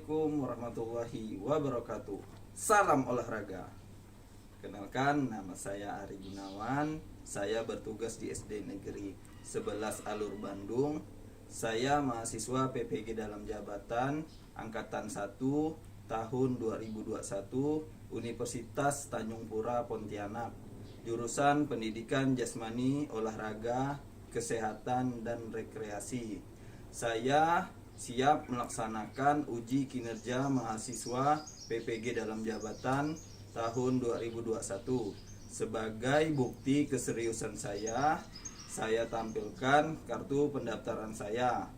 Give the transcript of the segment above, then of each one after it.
Assalamualaikum warahmatullahi wabarakatuh. Salam olahraga. Kenalkan, nama saya Ari Gunawan. Saya bertugas di SD Negeri 11 Alur Bandung. Saya mahasiswa PPG dalam jabatan angkatan 1 tahun 2021 Universitas Tanjung Pura Pontianak. Jurusan Pendidikan Jasmani, Olahraga, Kesehatan dan Rekreasi. Saya siap melaksanakan uji kinerja mahasiswa PPG dalam jabatan tahun 2021. Sebagai bukti keseriusan saya tampilkan kartu pendaftaran saya.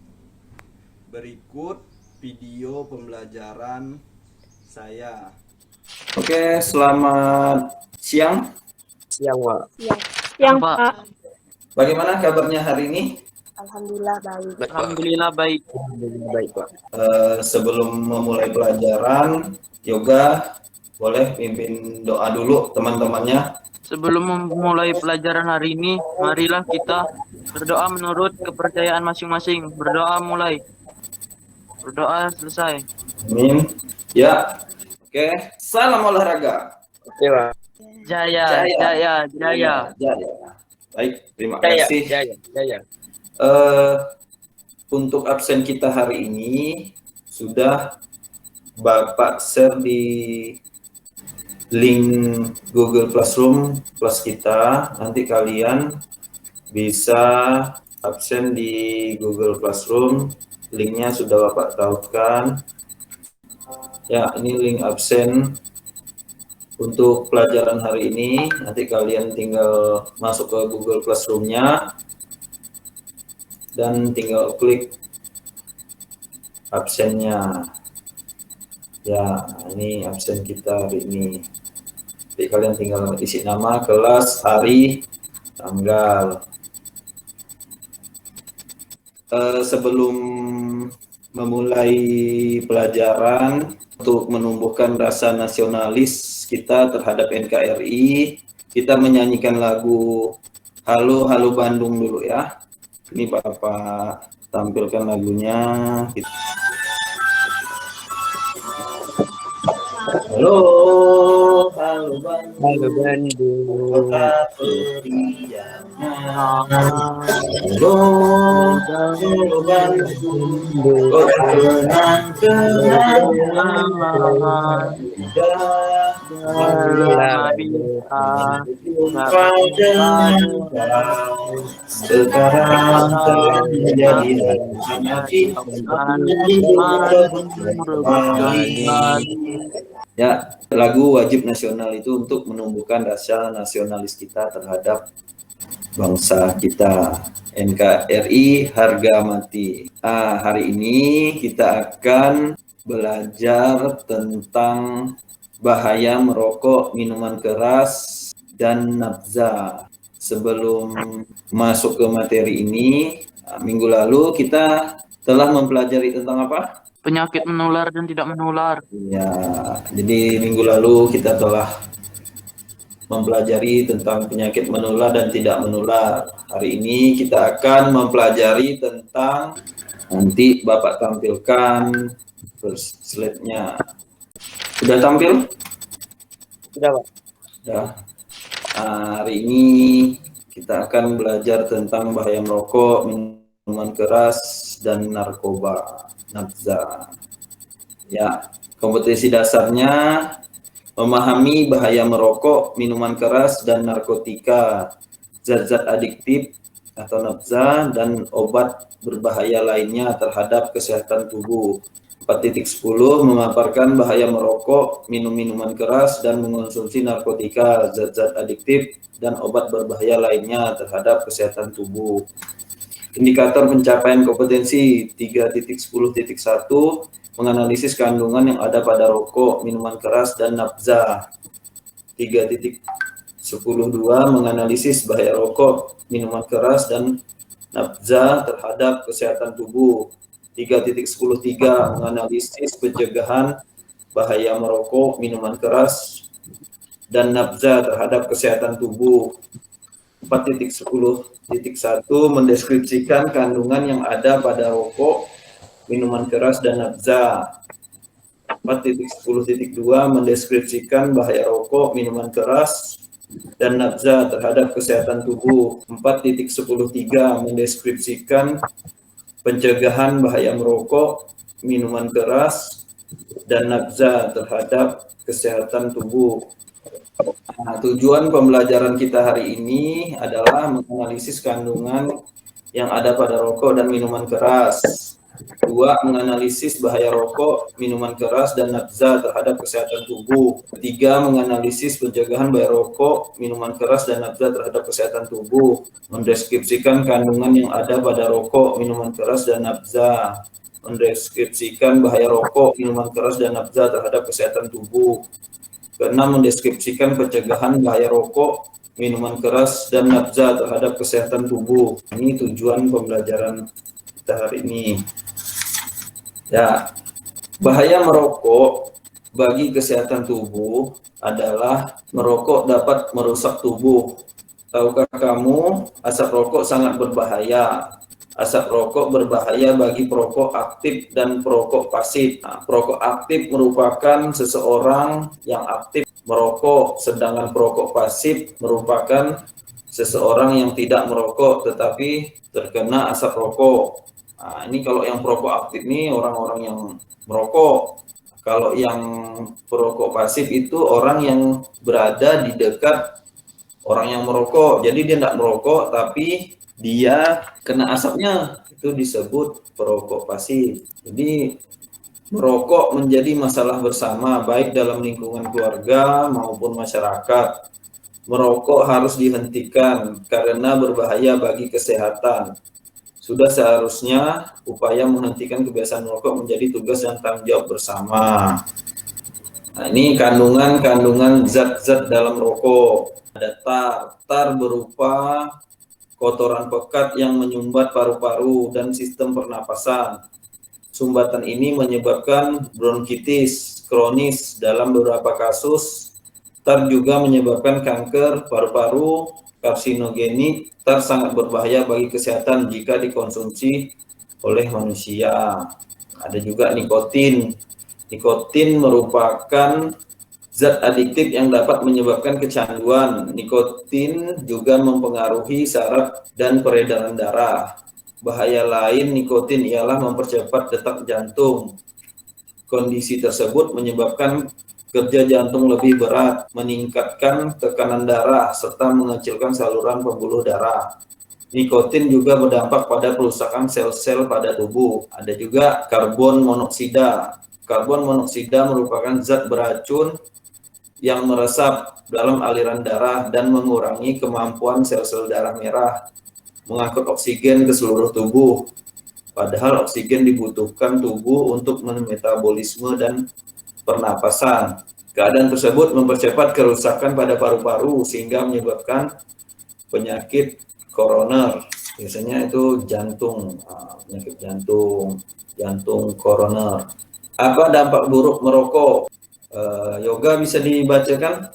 Berikut video pembelajaran saya. Oke, selamat siang. Siang, Pak. Siang, Pak. Bagaimana kabarnya hari ini? Alhamdulillah baik. Alhamdulillah baik. Alhamdulillah baik, Pak. Sebelum memulai pelajaran yoga, boleh pimpin doa dulu teman-temannya. Sebelum memulai pelajaran hari ini, marilah kita berdoa menurut kepercayaan masing-masing. Berdoa mulai. Berdoa selesai. Amin. Ya. Oke. Salam olahraga. Oke, Pak. Jaya, jaya, jaya. Jaya. Baik, terima kasih. Jaya. Untuk absen kita hari ini sudah Bapak share di link Google Classroom plus kita. Nanti kalian bisa absen di Google Classroom. Linknya sudah Bapak tautkan. Ya, ini link absen untuk pelajaran hari ini. Nanti kalian tinggal masuk ke Google Classroom-nya dan tinggal klik absennya. Ya, ini absen kita hari ini. Jadi kalian tinggal isi nama, kelas, hari, tanggal. Sebelum memulai pelajaran, untuk menumbuhkan rasa nasionalis kita terhadap NKRI, kita menyanyikan lagu Halo Halo Bandung dulu ya. Ini Bapak tampilkan lagunya. Halo, halo Bandung, Halo Bandung. kota periangnya. Halo, halo Bandung, kota kenang-kenangan. Sekarang telah menjadi ya, lagu wajib nasional itu untuk menumbuhkan rasa nasionalis kita terhadap bangsa kita. NKRI harga mati. Hari ini kita akan belajar tentang bahaya merokok, minuman keras, dan nafza. Sebelum masuk ke materi ini, minggu lalu kita telah mempelajari tentang apa? Penyakit menular dan tidak menular. Ya, jadi minggu lalu kita telah mempelajari tentang penyakit menular dan tidak menular. Hari ini kita akan mempelajari tentang, nanti Bapak tampilkan first slide-nya. Sudah tampil? Sudah, Pak. Ya. Hari ini kita akan belajar tentang bahaya merokok, minuman keras, dan narkoba, nafza. Ya, kompetensi dasarnya memahami bahaya merokok, minuman keras, dan narkotika, zat-zat adiktif atau nafza, dan obat berbahaya lainnya terhadap kesehatan tubuh. 4.10 memaparkan bahaya merokok, minum minuman keras, dan mengonsumsi narkotika, zat-zat adiktif, dan obat berbahaya lainnya terhadap kesehatan tubuh. Indikator pencapaian kompetensi 3.10.1 menganalisis kandungan yang ada pada rokok, minuman keras, dan nafza. 3.10.2 menganalisis bahaya rokok, minuman keras, dan nafza terhadap kesehatan tubuh. 3.10.3 menganalisis pencegahan bahaya merokok, minuman keras, dan nafza terhadap kesehatan tubuh. 4.10.1 mendeskripsikan kandungan yang ada pada rokok, minuman keras, dan nafza. 4.10.2 mendeskripsikan bahaya rokok, minuman keras, dan nafza terhadap kesehatan tubuh. 4.10.3 mendeskripsikan pencegahan bahaya merokok, minuman keras, dan nafza terhadap kesehatan tubuh. Nah, tujuan pembelajaran kita hari ini adalah menganalisis kandungan yang ada pada rokok dan minuman keras. 2. Menganalisis bahaya rokok, minuman keras, dan nafza terhadap kesehatan tubuh. 3. Menganalisis pencegahan bahaya rokok, minuman keras, dan nafza terhadap kesehatan tubuh. Mendeskripsikan kandungan yang ada pada rokok, minuman keras, dan nafza. Mendeskripsikan bahaya rokok, minuman keras, dan nafza terhadap kesehatan tubuh. 6. Mendeskripsikan pencegahan bahaya rokok, minuman keras, dan nafza terhadap kesehatan tubuh. Ini tujuan pembelajaran kita hari ini. Ya, bahaya merokok bagi kesehatan tubuh adalah merokok dapat merusak tubuh. Tahukah kamu, asap rokok sangat berbahaya. Asap rokok berbahaya bagi perokok aktif dan perokok pasif. Nah, perokok aktif merupakan seseorang yang aktif merokok, sedangkan perokok pasif merupakan seseorang yang tidak merokok tetapi terkena asap rokok. Nah, ini kalau yang perokok aktif ini orang-orang yang merokok. Kalau yang perokok pasif itu orang yang berada di dekat orang yang merokok. Jadi dia tidak merokok tapi dia kena asapnya, itu disebut perokok pasif. Jadi merokok menjadi masalah bersama baik dalam lingkungan keluarga maupun masyarakat. Merokok harus dihentikan karena berbahaya bagi kesehatan. Sudah seharusnya upaya menghentikan kebiasaan merokok menjadi tugas dan tanggung jawab bersama. Nah, ini kandungan zat-zat dalam rokok. Ada tar berupa kotoran pekat yang menyumbat paru-paru dan sistem pernapasan. Sumbatan ini menyebabkan bronkitis kronis dalam beberapa kasus. Tar juga menyebabkan kanker paru-paru, karsinogenik. Tar sangat berbahaya bagi kesehatan jika dikonsumsi oleh manusia. Ada juga nikotin. Nikotin merupakan zat adiktif yang dapat menyebabkan kecanduan. Nikotin juga mempengaruhi saraf dan peredaran darah. Bahaya lain nikotin ialah mempercepat detak jantung. Kondisi tersebut menyebabkan kerja jantung lebih berat, meningkatkan tekanan darah, serta mengecilkan saluran pembuluh darah. Nikotin juga berdampak pada kerusakan sel-sel pada tubuh. Ada juga karbon monoksida. Karbon monoksida merupakan zat beracun yang meresap dalam aliran darah dan mengurangi kemampuan sel-sel darah merah mengangkut oksigen ke seluruh tubuh. Padahal oksigen dibutuhkan tubuh untuk metabolisme dan pernapasan. Keadaan tersebut mempercepat kerusakan pada paru-paru sehingga menyebabkan penyakit koroner. Biasanya itu jantung, penyakit jantung koroner. Apa dampak buruk merokok? Yoga bisa dibacakan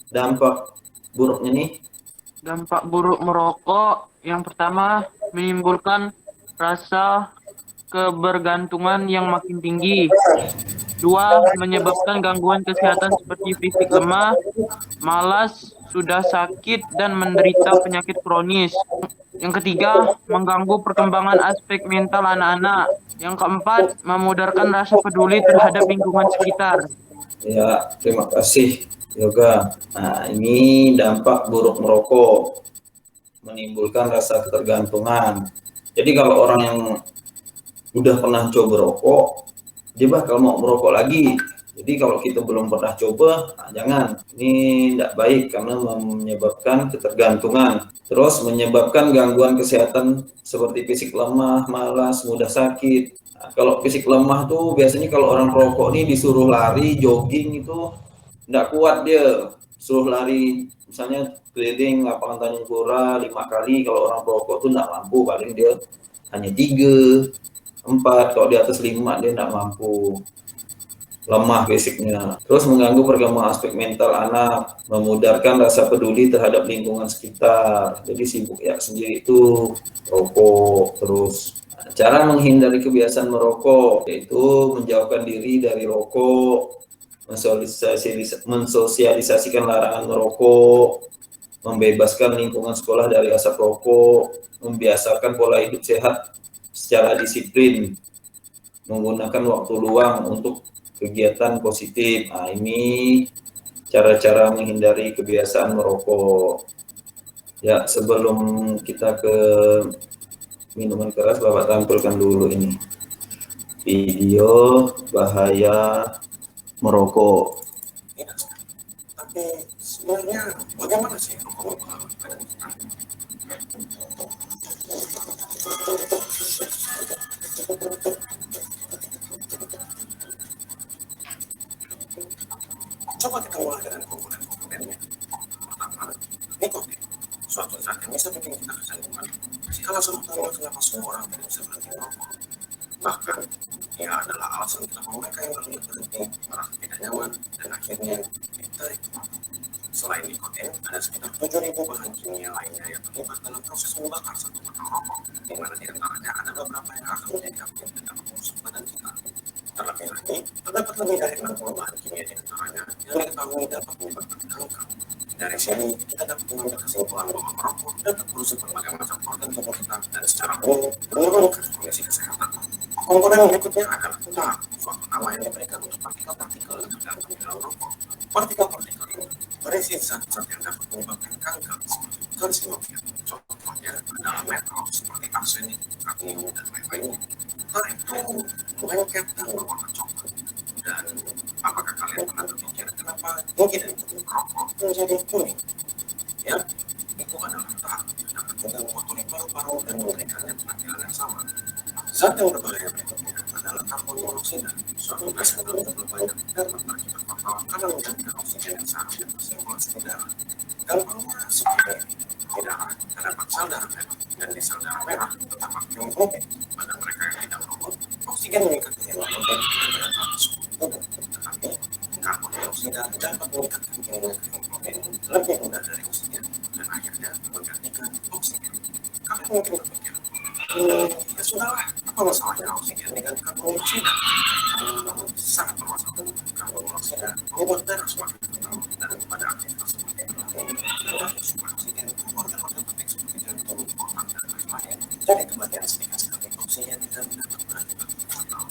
dampak buruknya nih? Dampak buruk merokok yang pertama menimbulkan rasa kebergantungan yang makin tinggi. 2. Menyebabkan gangguan kesehatan seperti fisik lemah, malas, sudah sakit, dan menderita penyakit kronis. Yang ketiga, mengganggu perkembangan aspek mental anak-anak. Yang keempat, memudarkan rasa peduli terhadap lingkungan sekitar. Ya, terima kasih Yoga. Nah, ini dampak buruk merokok, menimbulkan rasa ketergantungan. Jadi kalau orang yang udah pernah coba rokok, dia bakal mau merokok lagi. Jadi kalau kita belum pernah coba, nah jangan. Ini tidak baik karena menyebabkan ketergantungan. Terus menyebabkan gangguan kesehatan seperti fisik lemah, malas, mudah sakit. Nah, kalau fisik lemah tuh biasanya kalau orang perokok nih disuruh lari, jogging itu tidak kuat dia. Suruh lari misalnya keliling lapangan Tanjung Pura 5 kali, kalau orang perokok tuh tidak mampu, paling dia hanya 3, 4, kalau di atas 5 dia tidak mampu, lemah fisiknya. Terus mengganggu perkembangan aspek mental anak, memudarkan rasa peduli terhadap lingkungan sekitar. Jadi sibuk ya sendiri itu rokok terus. Cara menghindari kebiasaan merokok yaitu menjauhkan diri dari rokok, mensosialisasikan larangan merokok, membebaskan lingkungan sekolah dari asap rokok, membiasakan pola hidup sehat secara disiplin, menggunakan waktu luang untuk kegiatan positif. Nah, ini cara-cara menghindari kebiasaan merokok. Ya, sebelum kita ke minuman keras, Bapak tampilkan dulu ini video bahaya merokok. Tapi sebenarnya bagaimana sih rokok? Coba kita mulai dengan komponen-komponennya. Pertama, nikotin. Suatu zat yang bisa bikin kita kecanduan. Jika langsung tahu kenapa semua orang tidak bisa berhenti merokok. Bahkan, ia adalah alasan kenapa mereka yang berhenti merasa tidak nyaman dan akhirnya ditarik. Selain nikotin, ada sekitar 7.000 bahan kimia lainnya yang terlibat dalam proses membakar satu batang rokok, di mana di antaranya ada beberapa yang akan menjadi aktif dan dapat merusak badan kita. Terlebih lagi, terdapat lebih dari 60 bahan kimia di antaranya yang diketahui dapat menyebabkan kanker. Dari sini, kita dapat mengambil kesimpulan bahwa merokok dapat merusak berbagai macam organ tubuh kita dan secara umum menurunkan kondisi kesehatan. Komponen berikutnya adalah tabak, suatu nama yang diberikan untuk partikel-partikel yang terdapat di dalam rokok. Partikel-partikel ini berisi zat-zat yang dapat menyebabkan kanker seperti karsinogen. Contohnya adalah metal seperti arsenik, kadmium, dan lain-lainnya. Karena itu lengket dan berwarna coklat. Dan apakah kalian pernah berpikir kenapa gigi dan kulit rokok menjadi kuning? Ya, itu adalah tahap yang dapat juga mengotori paru-paru dan memberikannya penampilan yang sama. Zat yang berbahaya berikutnya adalah karbon monoksida, suatu gas yang cukup banyak dapat berakibat fatal karena menjadikan oksigen yang seharusnya bersirkulasi di darah. Gampangnya seperti ini, di darah terdapat sel darah merah, dan di sel darah merah terdapat hemoglobin. Pada mereka yang tidak merokok, oksigen meningkat ke hemoglobin dan berat suhu tubuh. Tetapi karbon dioksida dapat meningkatkan hemoglobin lebih mudah dari oksigen dan akhirnya menggantikan oksigen. Kalian mungkin berpikir, ya sudahlah, apa masalahnya oksigen dengan karbon dioksida? Sangat bermasalah. Karbon dioksida membuat darah semakin kental dan pada aktivitas seperti darah supaya oksigen ke organ-organ penting seperti jantung, otak, dan lain-lain. Jadi kematian sedikit sekali oksigen dan dapat berakibat fatal.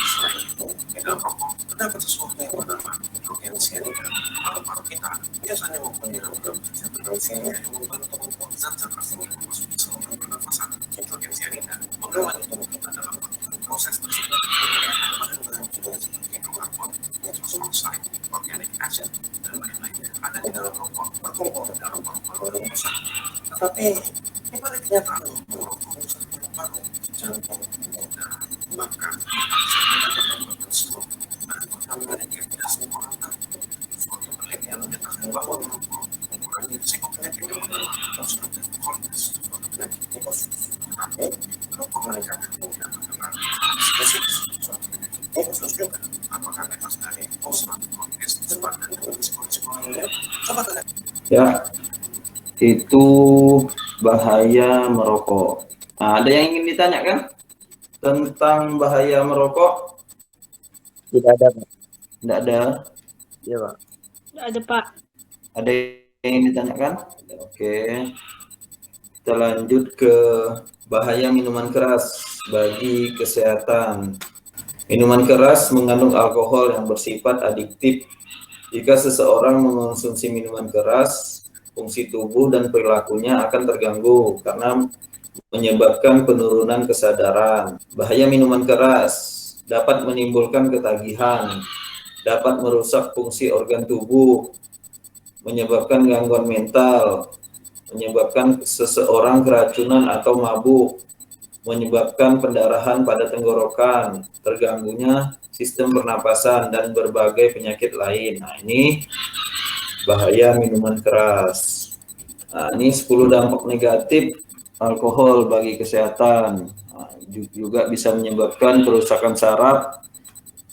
Selain itu, di dalam rokok terdapat sesuatu yang bernama hidrogen cyanida. Paru-paru kita biasanya mempunyai beberapa zat kimia yang membantu membuat zat-zat asing yang masuk ke saluran pernafasan. Hidrogen cyanida menemani tubuh kita dalam melakukan proses tersebut. Bahan-bahan kimia seperti hidrokarbon, nitrous oxide, organic acid, dan lain-lainnya ada di dalam rokok berkumpul di dalam paru-paru yang rusak. Tetapi di balik kenyataan bahwa rokok merusak paru-paru, jantung, darah, bahkan menyebabkan stroke dan pertambahan yang tidak semua orang tahu. Suatu penelitian menyatakan bahwa merokok mengurangi risiko penyakit yang bernama ulcerative colitis, suatu penyakit tipes. Tetapi rokok meningkatkan kemungkinan terkena spesies, suatu penyakit tipes juga. Apakah bebas dari ulcerative colitis sepadan dengan risiko-risiko lainnya? Coba lihat. Ya, itu bahaya merokok. Nah, ada yang ingin ditanyakan tentang bahaya merokok? Tidak ada, Pak. Tidak ada. Iya, Pak. Nggak ada, Pak. Ada yang ingin ditanyakan? Oke. Kita lanjut ke bahaya minuman keras bagi kesehatan. Minuman keras mengandung alkohol yang bersifat adiktif. Jika seseorang mengonsumsi minuman keras, fungsi tubuh dan perilakunya akan terganggu karena menyebabkan penurunan kesadaran. Bahaya minuman keras dapat menimbulkan ketagihan, dapat merusak fungsi organ tubuh, menyebabkan gangguan mental, menyebabkan seseorang keracunan atau mabuk, menyebabkan pendarahan pada tenggorokan, terganggunya sistem pernapasan, dan berbagai penyakit lain. Nah, ini bahaya minuman keras. Nah, ini 10 dampak negatif alkohol bagi kesehatan. Nah, juga bisa menyebabkan kerusakan saraf,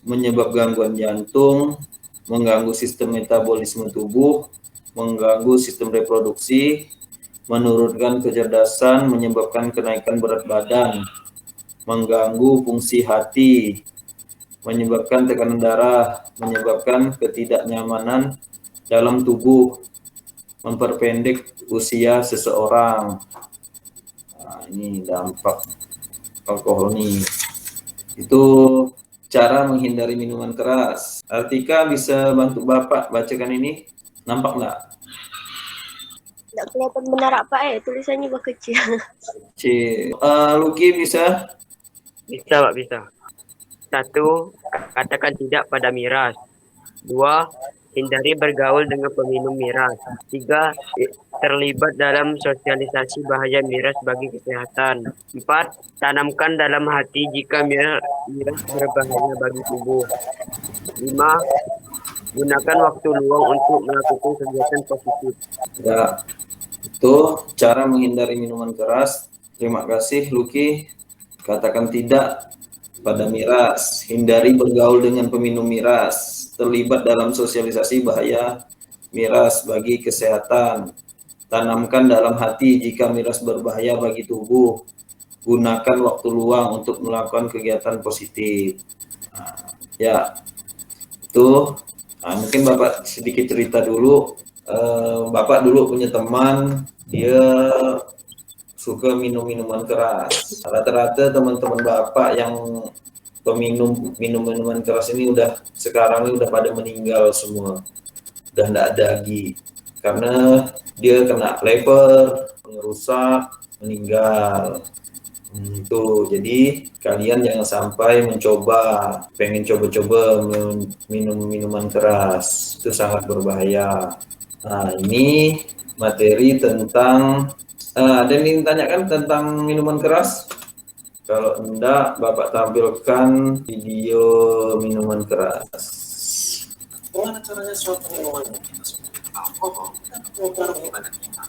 menyebabkan gangguan jantung, mengganggu sistem metabolisme tubuh, mengganggu sistem reproduksi, menurunkan kecerdasan, menyebabkan kenaikan berat badan, mengganggu fungsi hati, menyebabkan tekanan darah, menyebabkan ketidaknyamanan dalam tubuh, memperpendek usia seseorang. Nah, ini dampak alkohol nih. Itu cara menghindari minuman keras. Artika bisa bantu Bapak bacakan ini? Nampak nggak? Nggak kelihatan benar apa tulisannya kecil. Luki bisa? Bisa, Pak, bisa. 1. Katakan tidak pada miras. 2. Hindari bergaul dengan peminum miras. 3. Terlibat dalam sosialisasi bahaya miras bagi kesehatan. 4. Tanamkan dalam hati jika miras berbahaya bagi tubuh. 5. Gunakan waktu luang untuk melakukan kegiatan positif. Ya, itu cara menghindari minuman keras. Terima kasih Luki. Katakan tidak pada miras, hindari bergaul dengan peminum miras, terlibat dalam sosialisasi bahaya miras bagi kesehatan, tanamkan dalam hati jika miras berbahaya bagi tubuh, gunakan waktu luang untuk melakukan kegiatan positif. Nah, ya, itu mungkin Bapak sedikit cerita dulu. Bapak dulu punya teman, dia suka minum minuman keras. Rata-rata teman-teman Bapak yang peminum minuman keras ini sekarang ini udah pada meninggal semua. Udah enggak ada lagi. Karena dia kena leper, rusak, meninggal. Tuh, jadi kalian jangan sampai pengen coba-coba minum minuman keras. Itu sangat berbahaya. Nah, ini materi tentang ada yang ditanyakan tentang minuman keras? Kalau enggak, Bapak tampilkan video minuman keras. Gimana caranya suatu minuman kita seperti alkohol dan mempengaruhi badan kita?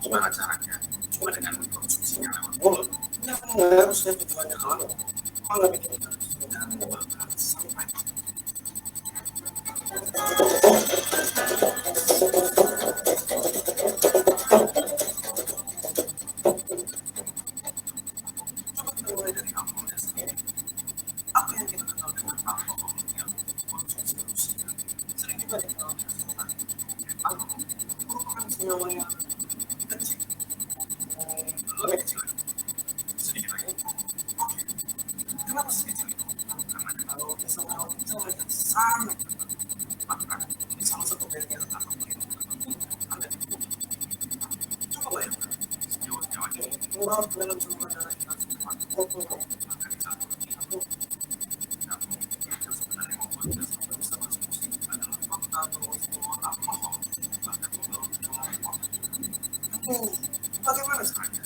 Gimana caranya? Cuma dengan mengkonsumsinya lewat mulut. Yang harusnya tujuannya halal, malah bikin kita dan menyebabkan sampai senyawa kecil, lebih kecil lagi, sedikit lagi. Oke, kenapa sekecil itu? Karena kalau senyawa kecil mereka sangat bahkan di salah satu bagian atau bagian tertentu ada di tubuh. Coba bayangkan, senyawa-senyawa ini larut dalam saluran darah kita secepat foton bahkan satu atau namun yang sebenarnya membuat kita sampai bisa berdiskusi adalah fakta bahwa semua alkohol bahkan membawa bagaimana caranya?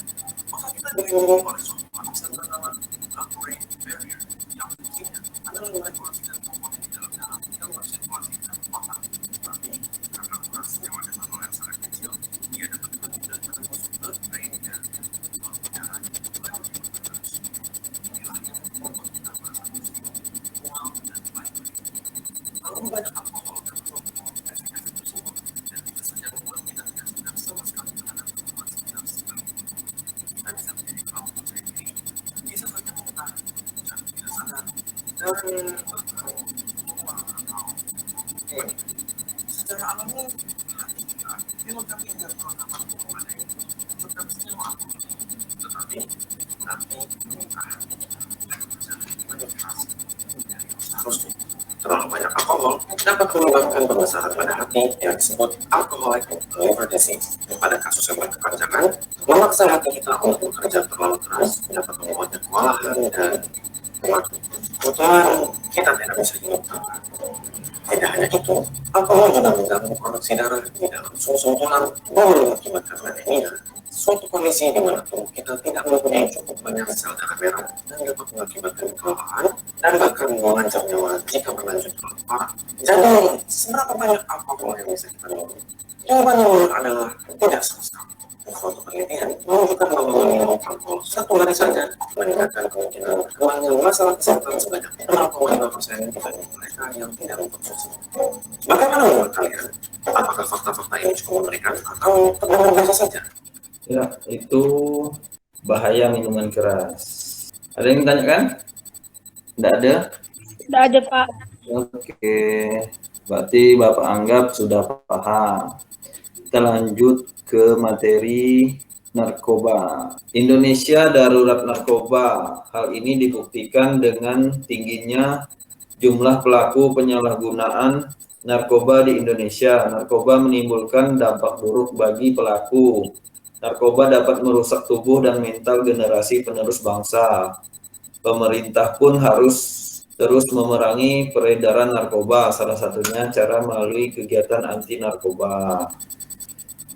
Maka kita dilindungi oleh suatu lapisan bernama blood-brain barrier yang fungsinya adalah meregulasikan komponen di dalam darah yang bersirkulasi di dalam otak. Tapi karena ukuran senyawa etanol yang sangat kecil, dia dapat dengan mudah menembus blood-brain barrier lalu darah lewat terus. Inilah yang membuat kita merasa pusing, mual, dan lain-lain. Terlalu banyak alkohol dan membawa efek-efek tersebut dan bisa saja membuat kita tidak sadar sama sekali terhadap lingkungan sekitar sekalipun. Kita bisa menjadi kelompok diri, bisa saja muntah, dan tidak sadar, dan bahkan lupa atau gimana. Secara alami, hati kita dilengkapi dengan perlengkapan memadai untuk senyawa alkohol. Tetapi nanti hati kita terjadi manipulasi dari seharusnya. Terlalu banyak alkohol dapat menyebabkan pembesaran pada hati yang disebut alcoholic liver disease. Pada kasus yang berkepanjangan, memaksa hati kita untuk bekerja terlalu keras dapat membuatnya kewalahan dan mati. Kebetulan kita tidak bisa dilupakan. Tidak hanya itu, alkohol juga mengganggu produksi darah di dalam sumsum tulang dan mengakibatkan anemia. Suatu kondisi di mana tubuh kita tidak mempunyai cukup banyak sel darah merah dan dapat mengakibatkan kelelahan dan bahkan mengancam nyawa jika berlanjut terlalu parah. Jadi, seberapa banyak alkohol yang bisa kita minum? Jawabannya adalah tidak sama sekali. Suatu penelitian menunjukkan bahwa minum alkohol satu hari saja meningkatkan kemungkinan berkembangnya masalah kesehatan sebanyak 0,5% dibanding mereka yang tidak mengkonsumsi. Bagaimana menurut kalian? Apakah fakta-fakta ini cukup memberikan atau terdengar biasa saja? Ya, itu bahaya minuman keras. Ada yang tanyakan? Tidak ada? Tidak ada, Pak. Oke, berarti Bapak anggap sudah paham. Kita lanjut ke materi narkoba. Indonesia darurat narkoba. Hal ini dibuktikan dengan tingginya jumlah pelaku penyalahgunaan narkoba di Indonesia. Narkoba menimbulkan dampak buruk bagi pelaku. Narkoba dapat merusak tubuh dan mental generasi penerus bangsa. Pemerintah pun harus terus memerangi peredaran narkoba, salah satunya cara melalui kegiatan anti narkoba.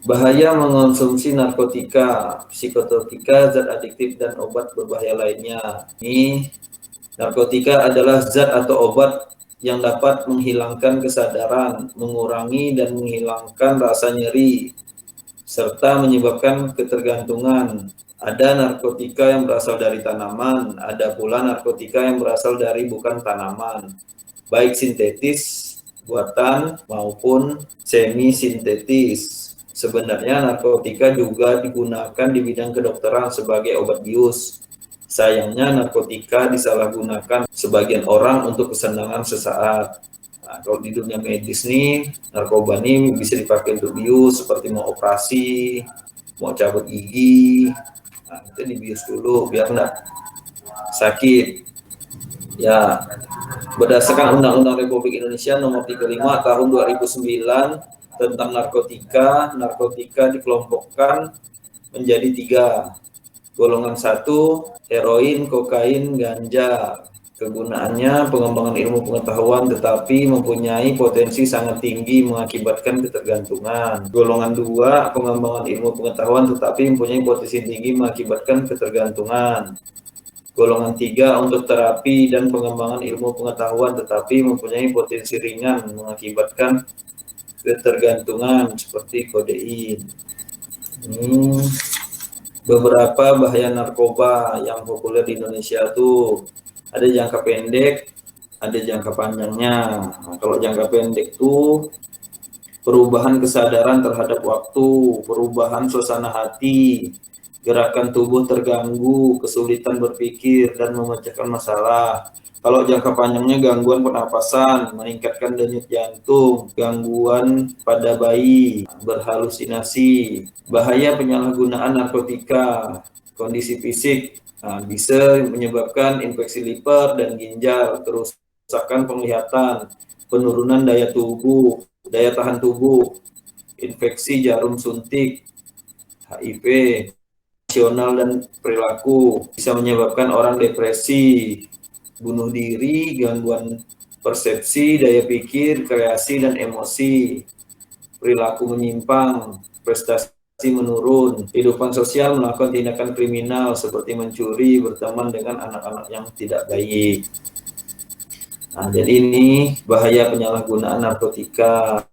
Bahaya mengonsumsi narkotika, psikotropika, zat adiktif, dan obat berbahaya lainnya. Ini narkotika adalah zat atau obat yang dapat menghilangkan kesadaran, mengurangi dan menghilangkan rasa nyeri, serta menyebabkan ketergantungan. Ada narkotika yang berasal dari tanaman, ada pula narkotika yang berasal dari bukan tanaman, baik sintetis, buatan, maupun semi-sintetis. Sebenarnya narkotika juga digunakan di bidang kedokteran sebagai obat bius. Sayangnya narkotika disalahgunakan sebagian orang untuk kesenangan sesaat. Nah, kalau di dunia medis nih, narkoba ini bisa dipakai untuk bius, seperti mau operasi, mau cabut gigi, nah, itu dibius dulu biar enggak sakit. Ya, berdasarkan Undang-Undang Republik Indonesia Nomor 35 Tahun 2009 tentang narkotika, narkotika dikelompokkan menjadi 3. Golongan 1, heroin, kokain, ganja. Kegunaannya pengembangan ilmu pengetahuan tetapi mempunyai potensi sangat tinggi mengakibatkan ketergantungan. Golongan 2, pengembangan ilmu pengetahuan tetapi mempunyai potensi tinggi mengakibatkan ketergantungan. Golongan 3, untuk terapi dan pengembangan ilmu pengetahuan tetapi mempunyai potensi ringan mengakibatkan ketergantungan seperti kodein. Ini beberapa bahaya narkoba yang populer di Indonesia tuh. Ada jangka pendek, ada jangka panjangnya. Nah, kalau jangka pendek tuh perubahan kesadaran terhadap waktu, perubahan suasana hati, gerakan tubuh terganggu, kesulitan berpikir dan memecahkan masalah. Kalau jangka panjangnya gangguan pernapasan, meningkatkan denyut jantung, gangguan pada bayi, berhalusinasi. Bahaya penyalahgunaan narkotika, kondisi fisik, bisa menyebabkan infeksi liver dan ginjal, kerusakan penglihatan, penurunan daya tubuh, daya tahan tubuh, infeksi jarum suntik, HIV, emosional dan perilaku, bisa menyebabkan orang depresi, bunuh diri, gangguan persepsi, daya pikir, kreasi, dan emosi, perilaku menyimpang, prestasi menurun, kehidupan sosial, melakukan tindakan kriminal seperti mencuri, berteman dengan anak-anak yang tidak baik. Nah, jadi ini bahaya penyalahgunaan narkotika.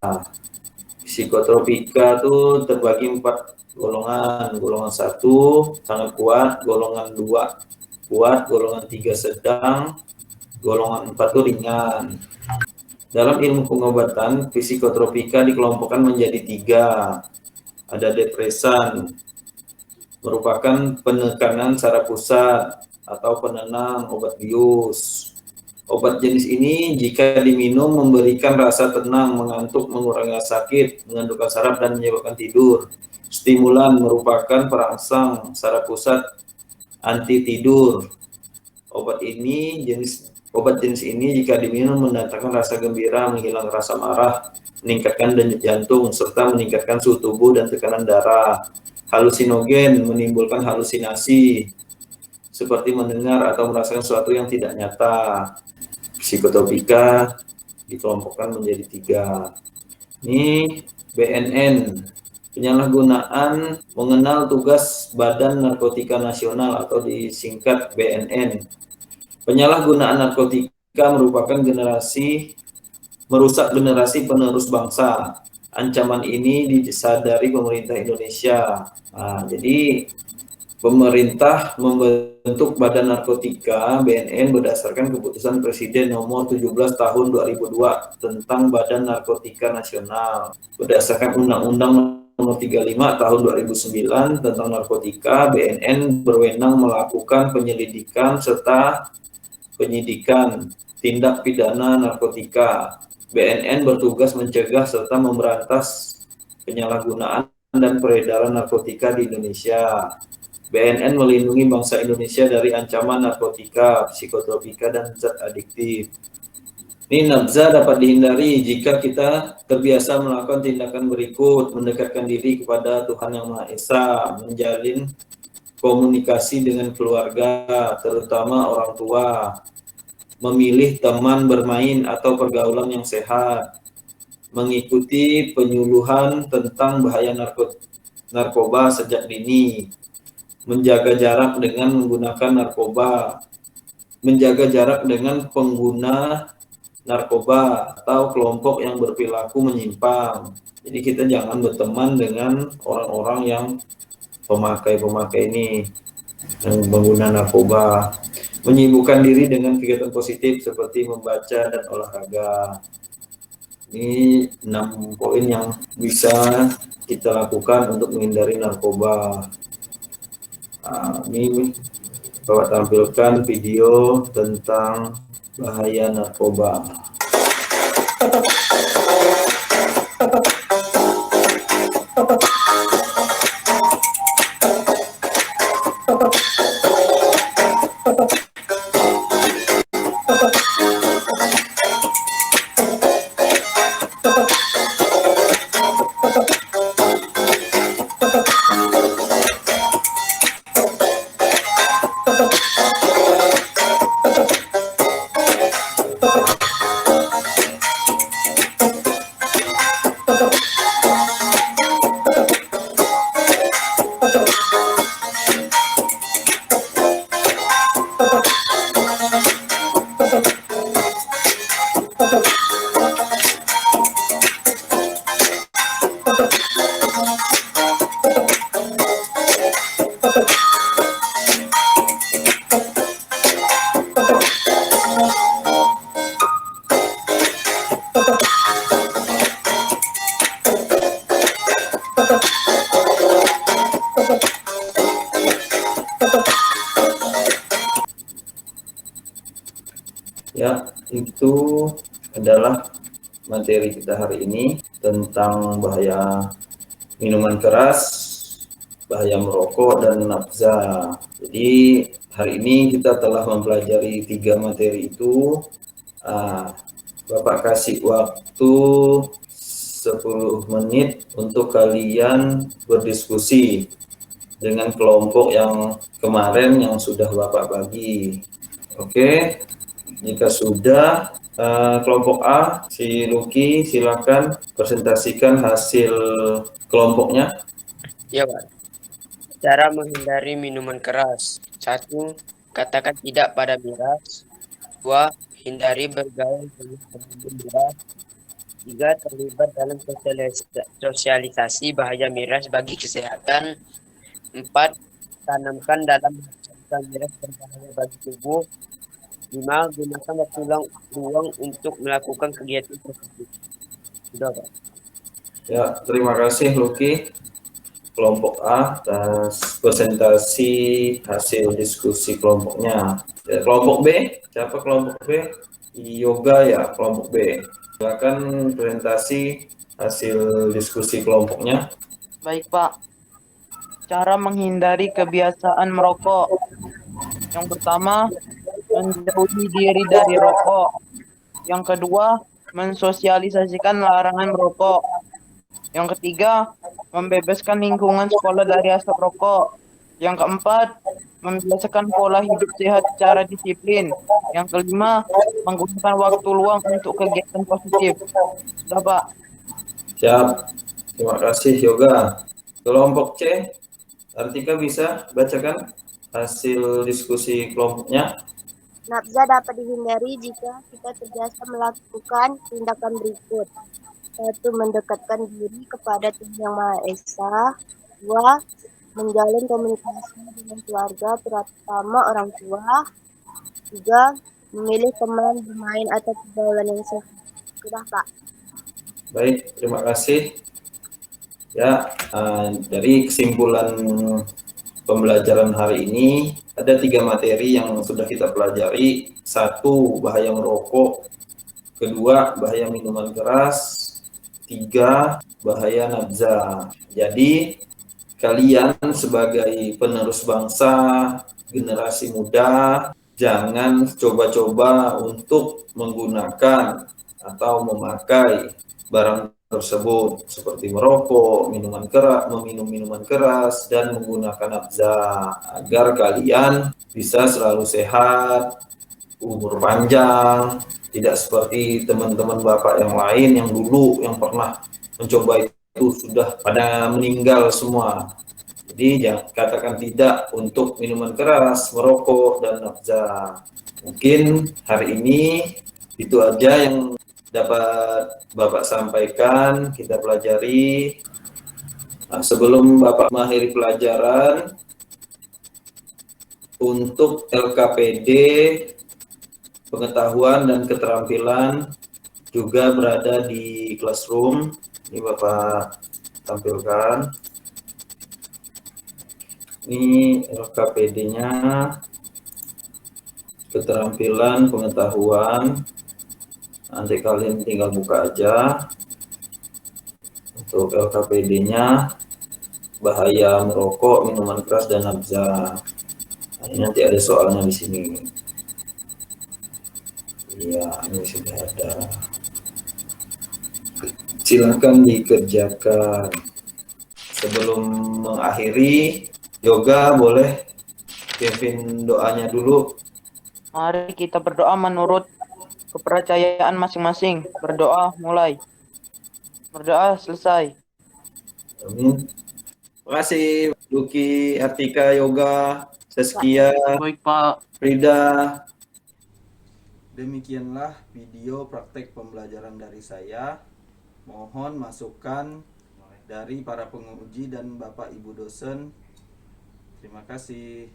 Psikotropika itu terbagi 4 golongan. Golongan 1 sangat kuat, golongan 2 kuat, golongan 3 sedang, golongan 4 itu ringan. Dalam ilmu pengobatan, psikotropika dikelompokkan menjadi 3. Ada depresan, merupakan penekanan saraf pusat atau penenang obat bius. Obat jenis ini jika diminum memberikan rasa tenang, mengantuk, mengurangi sakit, mengendurkan saraf, dan menyebabkan tidur. Stimulan merupakan perangsang saraf pusat anti tidur. Obat jenis ini jika diminum mendatangkan rasa gembira, menghilangkan rasa marah, meningkatkan denyut jantung, serta meningkatkan suhu tubuh dan tekanan darah. Halusinogen, menimbulkan halusinasi, seperti mendengar atau merasakan sesuatu yang tidak nyata. Psikotropika dikelompokkan menjadi 3. Ini BNN, penyalahgunaan mengenal tugas Badan Narkotika Nasional atau disingkat BNN. Penyalahgunaan narkotika merupakan merusak generasi penerus bangsa. Ancaman ini disadari pemerintah Indonesia. Nah, jadi pemerintah membentuk Badan Narkotika BNN berdasarkan keputusan Presiden nomor 17 tahun 2002 tentang Badan Narkotika Nasional. Berdasarkan Undang-Undang Nomor 35 Tahun 2009 tentang narkotika, BNN berwenang melakukan penyelidikan serta penyidikan tindak pidana narkotika. BNN bertugas mencegah serta memberantas penyalahgunaan dan peredaran narkotika di Indonesia. BNN melindungi bangsa Indonesia dari ancaman narkotika, psikotropika, dan zat adiktif. Ini nafza dapat dihindari jika kita terbiasa melakukan tindakan berikut: mendekatkan diri kepada Tuhan Yang Maha Esa, menjalin komunikasi dengan keluarga, terutama orang tua, memilih teman bermain atau pergaulan yang sehat, mengikuti penyuluhan tentang bahaya narkoba sejak dini, menjaga jarak dengan menggunakan narkoba, menjaga jarak dengan pengguna narkoba atau kelompok yang berperilaku menyimpang. Jadi kita jangan berteman dengan orang-orang yang pemakai ini, yang pengguna narkoba. Menyibukkan diri dengan kegiatan positif seperti membaca dan olahraga. Ini 6 poin yang bisa kita lakukan untuk menghindari narkoba. Nah, ini Bapak tampilkan video tentang bahaya narkoba. Ya, itu adalah materi kita hari ini tentang bahaya minuman keras, bahaya merokok, dan nafza. Jadi hari ini kita telah mempelajari 3 materi itu. Bapak kasih waktu 10 menit untuk kalian berdiskusi dengan kelompok yang kemarin yang sudah Bapak bagi. Oke, jika sudah, kelompok A, si Lucky, silakan presentasikan hasil kelompoknya. Ya, Pak. Cara menghindari minuman keras. 1. Katakan tidak pada miras. 2. Hindari bergaul dengan peminum miras. 3. Terlibat dalam sosialisasi bahaya miras bagi kesehatan. 4. Tanamkan dalam masyarakat miras berbahaya bagi tubuh. 5. Gunakan waktu luang untuk melakukan kegiatan tersebut. Sudah, Pak. Ya, terima kasih Lucky. Kelompok A atas presentasi hasil diskusi kelompoknya. Ya, kelompok B, siapa kelompok B? Yoga ya, kelompok B. Silakan presentasi hasil diskusi kelompoknya. Baik, Pak. Cara menghindari kebiasaan merokok. Yang pertama, menjauhi diri dari rokok. Yang kedua, mensosialisasikan larangan merokok. Yang ketiga, membebaskan lingkungan sekolah dari asap rokok. Yang keempat, membiasakan pola hidup sehat secara disiplin. Yang kelima, menggunakan waktu luang untuk kegiatan positif. Sudah, Pak. Siap, terima kasih Yoga. Kelompok C, Artika bisa bacakan hasil diskusi kelompoknya. Nafza dapat dihindari jika kita terbiasa melakukan tindakan berikut. 1. Mendekatkan diri kepada Tuhan Yang Maha Esa. 2. Menjalin komunikasi dengan keluarga, terutama orang tua. 3. Memilih teman bermain atau pergaulan yang sehat. Sudah, Pak. Baik, terima kasih. Ya, dari kesimpulan pembelajaran hari ini ada 3 materi yang sudah kita pelajari. 1, bahaya merokok. 2, bahaya minuman keras. 3, bahaya nafza. Jadi kalian sebagai penerus bangsa, generasi muda, jangan coba-coba untuk menggunakan atau memakai barang tersebut seperti merokok, meminum minuman keras, dan menggunakan nafza, agar kalian bisa selalu sehat, umur panjang, tidak seperti teman-teman Bapak yang lain yang dulu yang pernah mencoba itu sudah pada meninggal semua. Jadi jangan katakan tidak untuk minuman keras, merokok, dan nafza. Mungkin hari ini itu aja yang dapat Bapak sampaikan, kita pelajari. Nah, sebelum Bapak mengakhiri pelajaran, untuk LKPD, pengetahuan dan keterampilan juga berada di classroom. Ini Bapak tampilkan. Ini LKPD-nya, keterampilan, pengetahuan. Nanti kalian tinggal buka aja. Untuk LKPD-nya, bahaya merokok, minuman keras, dan nafza. Nah, ini nanti ada soalnya di sini. Iya, ini sudah ada. Silakan dikerjakan. Sebelum mengakhiri, Yoga boleh Kevin doanya dulu. Mari kita berdoa menurut kepercayaan masing-masing. Berdoa mulai. Berdoa selesai. Amin. Terima kasih Luki, Artika, Yoga, Saskia, Baik, Pak. Frida. Demikianlah video praktek pembelajaran dari saya. Mohon masukan dari para penguji dan Bapak Ibu dosen. Terima kasih.